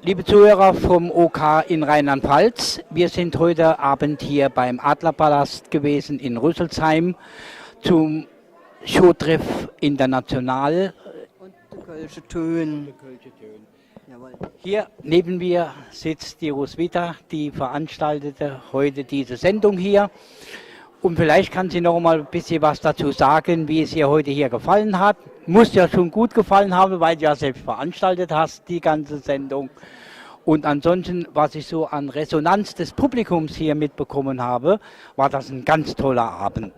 Liebe Zuhörer vom OK in Rheinland-Pfalz, wir sind heute Abend hier beim Adlerpalast gewesen in Rüsselsheim zum Showtreff International. Und die Kölsche Töne. Jawohl. Hier neben mir sitzt die Roswitha, die veranstaltete heute diese Sendung hier. Und vielleicht kann sie noch mal ein bisschen was dazu sagen, wie es ihr heute hier gefallen hat. Muss ja schon gut gefallen haben, weil du ja selbst veranstaltet hast, die ganze Sendung. Und ansonsten, was ich so an Resonanz des Publikums hier mitbekommen habe, war das ein ganz toller Abend.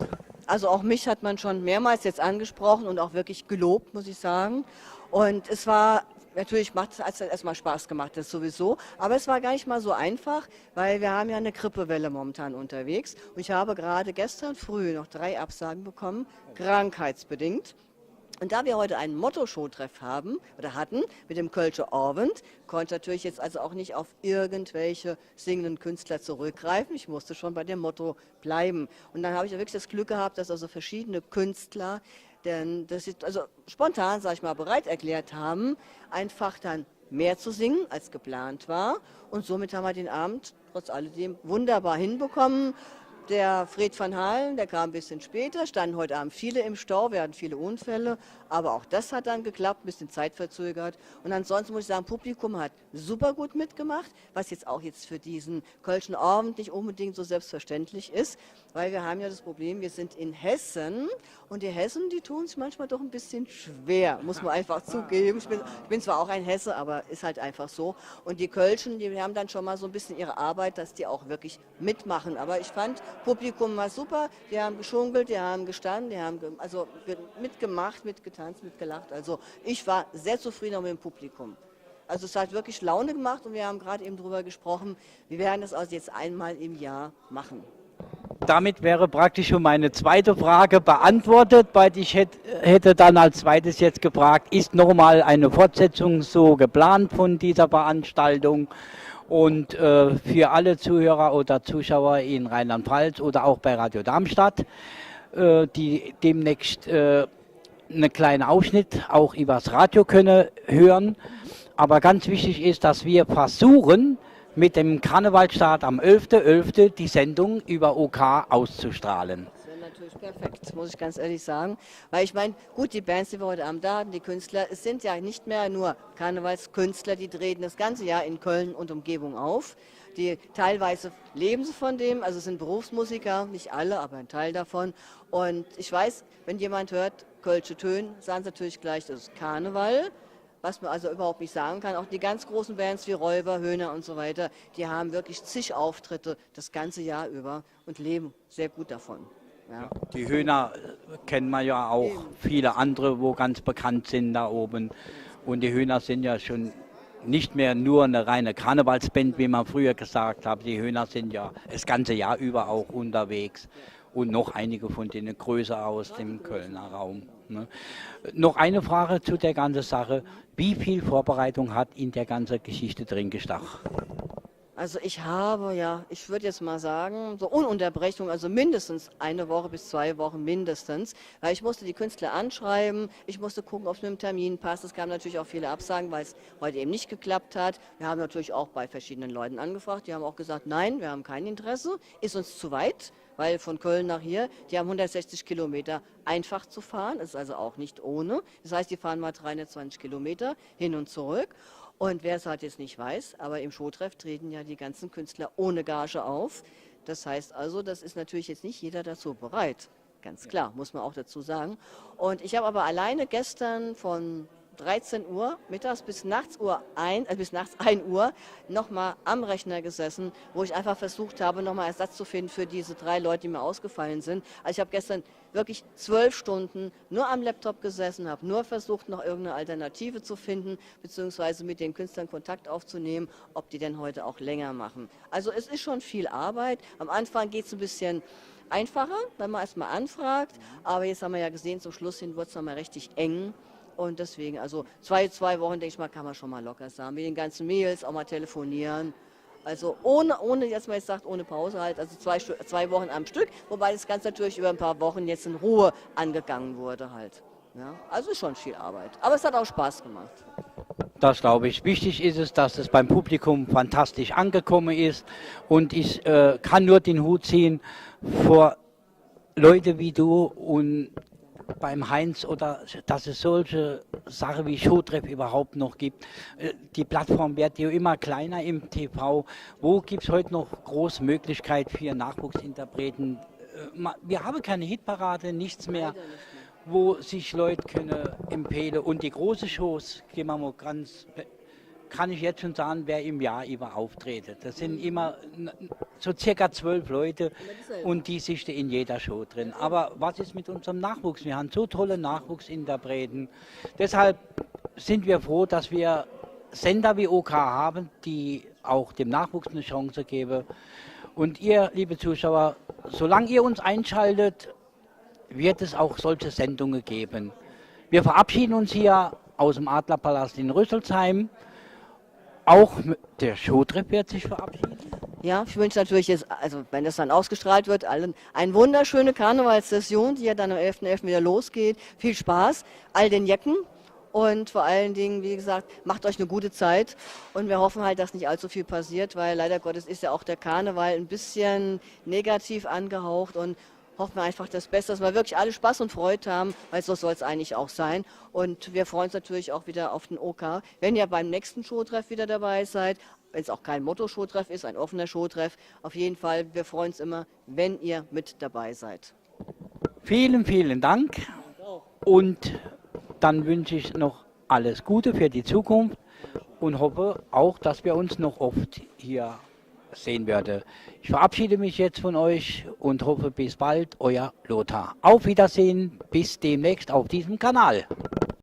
Also auch mich hat man schon mehrmals jetzt angesprochen und auch wirklich gelobt, muss ich sagen. Und es war, natürlich macht es erstmal Spaß gemacht, das sowieso, aber es war gar nicht mal so einfach, weil wir haben ja eine Grippewelle momentan unterwegs. Und ich habe gerade gestern früh noch 3 Absagen bekommen, krankheitsbedingt. Und da wir heute einen Motto-Show-Treff haben oder hatten mit dem Kölsche Abend, konnte ich natürlich jetzt also auch nicht auf irgendwelche singenden Künstler zurückgreifen. Ich musste schon bei dem Motto bleiben. Und dann habe ich ja wirklich das Glück gehabt, dass also verschiedene Künstler, denn das ist also spontan, sage ich mal, bereit erklärt haben, einfach dann mehr zu singen, als geplant war. Und somit haben wir den Abend trotz alledem wunderbar hinbekommen. Der Fred van Halen, der kam ein bisschen später, standen heute Abend viele im Stau, wir hatten viele Unfälle, aber auch das hat dann geklappt, ein bisschen zeitverzögert. Und ansonsten muss ich sagen, Publikum hat super gut mitgemacht, was jetzt auch jetzt für diesen Kölschen Abend nicht unbedingt so selbstverständlich ist, weil wir haben ja das Problem, wir sind in Hessen und die Hessen, die tun sich manchmal doch ein bisschen schwer, muss man einfach zugeben. Ich bin zwar auch ein Hesse, aber ist halt einfach so. Und die Kölschen, die haben dann schon mal so ein bisschen ihre Arbeit, dass die auch wirklich mitmachen. Aber ich fand, Publikum war super, die haben geschunkelt, die haben gestanden, die haben also mitgemacht, mitgetanzt, mitgelacht. Also ich war sehr zufrieden auch mit dem Publikum. Also es hat wirklich Laune gemacht und wir haben gerade eben darüber gesprochen, wir werden das also jetzt einmal im Jahr machen. Damit wäre praktisch schon meine zweite Frage beantwortet, weil ich hätte dann als zweites jetzt gefragt, ist nochmal eine Fortsetzung so geplant von dieser Veranstaltung? Und für alle Zuhörer oder Zuschauer in Rheinland-Pfalz oder auch bei Radio Darmstadt, die demnächst einen kleinen Ausschnitt auch übers Radio können hören. Aber ganz wichtig ist, dass wir versuchen, mit dem Karnevalstart am 11.11. die Sendung über OK auszustrahlen. Das wäre natürlich perfekt, muss ich ganz ehrlich sagen. Weil ich meine, gut, die Bands, die wir heute Abend da hatten, die Künstler, es sind ja nicht mehr nur Karnevalskünstler, die treten das ganze Jahr in Köln und Umgebung auf. Die teilweise leben sie von dem, also es sind Berufsmusiker, nicht alle, aber ein Teil davon. Und ich weiß, wenn jemand hört, Kölsche Töne, sagen sie natürlich gleich, das ist Karneval. Was man also überhaupt nicht sagen kann. Auch die ganz großen Bands wie Räuber, Höhner und so weiter, die haben wirklich zig Auftritte das ganze Jahr über und leben sehr gut davon. Ja. Die Höhner kennen wir ja auch, viele andere, wo ganz bekannt sind da oben. Und die Höhner sind ja schon nicht mehr nur eine reine Karnevalsband, wie man früher gesagt hat. Die Höhner sind ja das ganze Jahr über auch unterwegs. Und noch einige von denen größer aus dem Kölner Raum. Ne? Noch eine Frage zu der ganzen Sache. Wie viel Vorbereitung hat in der ganzen Geschichte drin gesteckt? Also ich habe ja, ich würde jetzt mal sagen, so ohne Unterbrechung, also mindestens 1 Woche bis 2 Wochen mindestens, weil ich musste die Künstler anschreiben, ich musste gucken, ob es mit dem Termin passt. Es kamen natürlich auch viele Absagen, weil es heute eben nicht geklappt hat. Wir haben natürlich auch bei verschiedenen Leuten angefragt, die haben auch gesagt, nein, wir haben kein Interesse, ist uns zu weit. Weil von Köln nach hier, die haben 160 Kilometer einfach zu fahren, das ist also auch nicht ohne. Das heißt, die fahren mal 320 Kilometer hin und zurück. Und wer es halt jetzt nicht weiß, aber im Showtreff treten ja die ganzen Künstler ohne Gage auf. Das heißt also, das ist natürlich jetzt nicht jeder dazu bereit. Ganz klar, muss man auch dazu sagen. Und ich habe aber alleine gestern von 13 Uhr mittags bis nachts, bis nachts 1 Uhr nochmal am Rechner gesessen, wo ich einfach versucht habe, nochmal Ersatz zu finden für diese 3 Leute, die mir ausgefallen sind. Also ich habe gestern wirklich 12 Stunden nur am Laptop gesessen, habe nur versucht, noch irgendeine Alternative zu finden, beziehungsweise mit den Künstlern Kontakt aufzunehmen, ob die denn heute auch länger machen. Also es ist schon viel Arbeit. Am Anfang geht es ein bisschen einfacher, wenn man erstmal anfragt, aber jetzt haben wir ja gesehen, zum Schluss hin wird es nochmal richtig eng. Und deswegen, also zwei Wochen, denke ich mal, kann man schon mal locker sagen. Mit den ganzen Mails, auch mal telefonieren. Also ohne jetzt mal sagt, ohne Pause halt, also 2 Wochen am Stück. Wobei das Ganze natürlich über ein paar Wochen jetzt in Ruhe angegangen wurde halt. Ja, also ist schon viel Arbeit. Aber es hat auch Spaß gemacht. Das glaube ich. Wichtig ist es, dass es beim Publikum fantastisch angekommen ist. Und ich kann nur den Hut ziehen vor Leute wie du und beim Heinz oder dass es solche Sachen wie Showtreff überhaupt noch gibt. Die Plattform wird ja immer kleiner im TV. Wo gibt es heute noch große Möglichkeit für Nachwuchsinterpreten? Wir haben keine Hitparade, nichts mehr, wo sich Leute können empfehlen. Und die großen Shows, gehen wir mal ganz, kann ich jetzt schon sagen, wer im Jahr über auftreten. Das sind immer so circa 12 Leute und die sind in jeder Show drin. Aber was ist mit unserem Nachwuchs? Wir haben so tolle Nachwuchsinterpreten. Deshalb sind wir froh, dass wir Sender wie OK haben, die auch dem Nachwuchs eine Chance geben. Und ihr, liebe Zuschauer, solange ihr uns einschaltet, wird es auch solche Sendungen geben. Wir verabschieden uns hier aus dem Adlerpalast in Rüsselsheim. Auch der Showtrip wird sich verabschieden. Ja, ich wünsche natürlich jetzt, also wenn das dann ausgestrahlt wird, allen eine wunderschöne Karnevalssession, die ja dann am 11.11. wieder losgeht. Viel Spaß, all den Jecken und vor allen Dingen, wie gesagt, macht euch eine gute Zeit. Und wir hoffen halt, dass nicht allzu viel passiert, weil leider Gottes ist ja auch der Karneval ein bisschen negativ angehaucht und hoffen wir einfach das Beste, dass wir wirklich alle Spaß und Freude haben, weil so soll es eigentlich auch sein. Und wir freuen uns natürlich auch wieder auf den OK. Wenn ihr beim nächsten Showtreff wieder dabei seid, wenn es auch kein Motto-Showtreff ist, ein offener Showtreff, auf jeden Fall, wir freuen uns immer, wenn ihr mit dabei seid. Vielen, vielen Dank und dann wünsche ich noch alles Gute für die Zukunft und hoffe auch, dass wir uns noch oft hier sehen werde. Ich verabschiede mich jetzt von euch und hoffe bis bald, euer Lothar. Auf Wiedersehen, bis demnächst auf diesem Kanal.